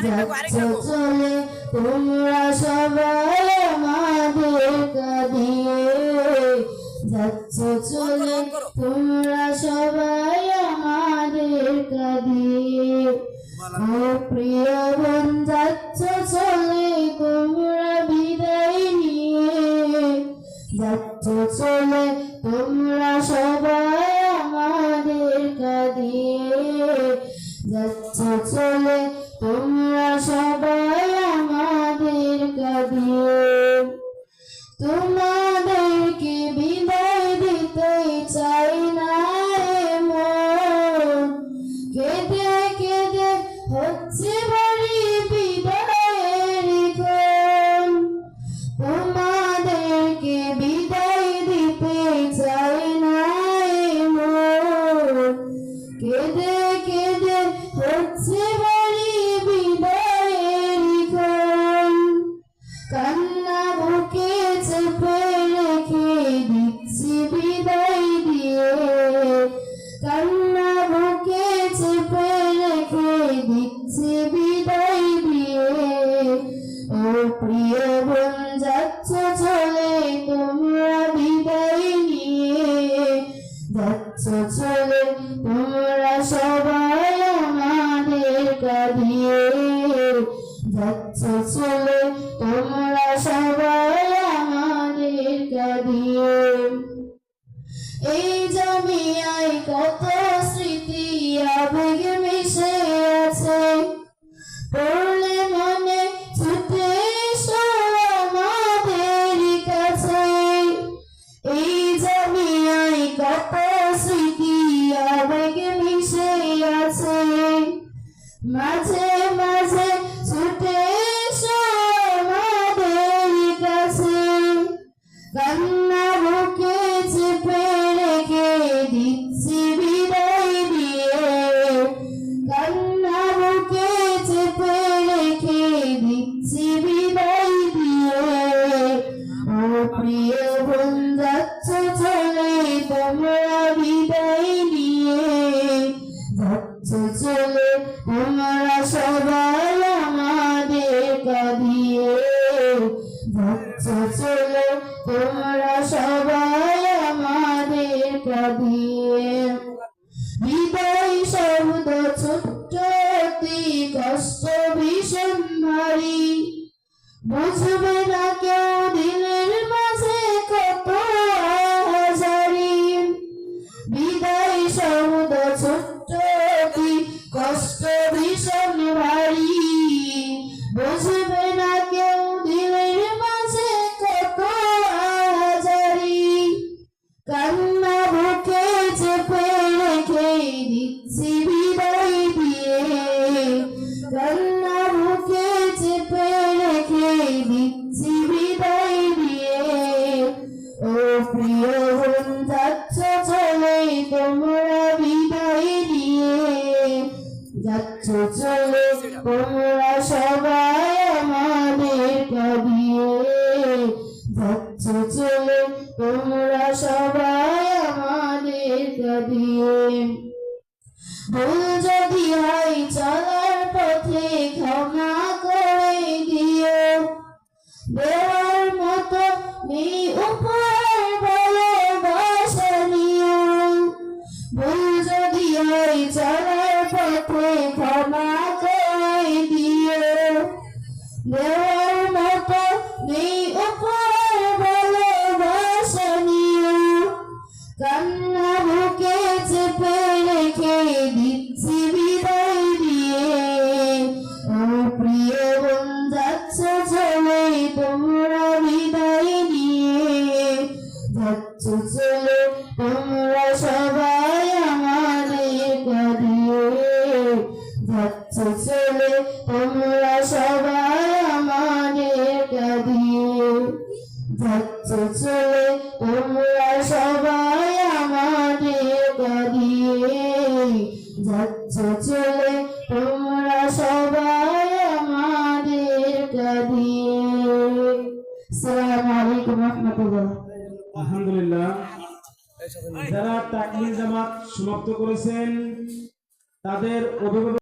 যাচ্ছ চলে তোমরা সবাই আমাদের কাঁদিয়ে, যাচ্ছ চলে তোমরা সবাই আমাদের কাঁদিয়ে। ও প্রিয় বোন যাচ্ছ চলে তোমরা বিদায় নিয়ে, যাচ্ছ চলে তোমরা সবাই আমাদের কাঁদিয়ে, যাচ্ছ চলে তোমরা সবাই আমাদের কাঁদিয়ে। তোমাদেরকে বিদায় দিতে চাই না মন, কেঁদে কেঁদে হচ্ছে বাড়ি বিদায়ের ক্ষণ। তোমাদেরকে বিদায় দিতে চাই না মন, কেঁদে কেঁদে হচ্ছে বাড়ি বিদায়ের ক্ষণ। কান্না বুকে চেপে রেখে দিচ্ছি বিদায় দিয়ে, কান্না বুকে চেপে রেখে দিচ্ছি বিদায় দিয়ে। ও প্রিয় বোন যাচ্ছ চলে তোমরা বিদায় নিয়ে, যাচ্ছ চলে তোমরা সবাই আমাদের কাঁদিয়ে, যাচ্ছ চলে তোমরা সবাই আমাদের কাঁদিয়ে। এই জমিয়ায় কত স্মৃতি আবেগ মিশে আছে, পড়লে মনে ছুটে এসো আমাদের কাছে। এই জমিয়ায় কত স্মৃতি আবেগ মিশে আছে, মাঝে মাঝে ছুটে এসো আমাদের কাছে। কান্না বুকে চেপে রেখে দিচ্ছি বিদায় দিয়ে, কান্না বুকে চেপে রেখে দিচ্ছি বিদায় দিয়ে। ও প্রিয় বোন যাচ্ছ চলে তোমরা বিদায় নিয়ে, যাচ্ছ চলে তোমরা সবাই আমাদের কাঁদিয়ে, যাচ্ছ চলে তোমরা সবাই আমাদের কাঁদিয়ে। বিদায় শব্দ ছোট্ট অতি কষ্ট ভীষণ ভারী, বুঝবে না কেউ দিলের মাঝে কত হাজারি। বিদায় শব্দ ছোট্ট অতি কষ্ট ভীষণ ভারী, বুঝবে না কেউ দিলের মাঝে কত হাজারি। কান্না বুকে চেপে রেখে দিচ্ছি বিদায় দিয়ে, কান্না বুকে চেপে রেখে দিচ্ছি বিদায় দিয়ে। ও প্রিয় বোন যাচ্ছ চলে তোমরা বিদায় দিয়ে, যাচ্ছ চলে তোমরা সবাই আমাদের কাঁদিয়ে, যাচ্ছ চলে তোমরা সবাই আমাদের কাঁদিয়ে। ভুল যদি হয় চলার পথে ক্ষমা করে দিও, দেওয়ার মতো নেই উপহার ভালোবাসা নিও। ভুল যদি হয় চলার পথে ক্ষমা করে দিও, দেওয়ার মতো নেই উপহার ভালোবাসা নিও। কান্না বুকে চেপে রেখে দিচ্ছি বিদায় দিয়ে। ও প্রিয় বোন যাচ্ছ চলে তোমরা বিদায় নিয়ে, যাচ্ছ চলে তোমরা সবাই আমাদের কাঁদিয়ে, যাচ্ছ চলে তোমরা সবাই আমাদের কাঁদিয়ে, যাচ্ছ চলে তোমরা সবাই আমাদের কাঁদিয়ে, যাচ্ছ চলে তোমরা সবাই আমাদের কাঁদিয়ে। আসসালামু আলাইকুম ওয়া রাহমাতুল্লাহ। আলহামদুলিল্লাহ, যারা তাকবীর জামাত সমাপ্ত করেছেন তাদের অভিভাবক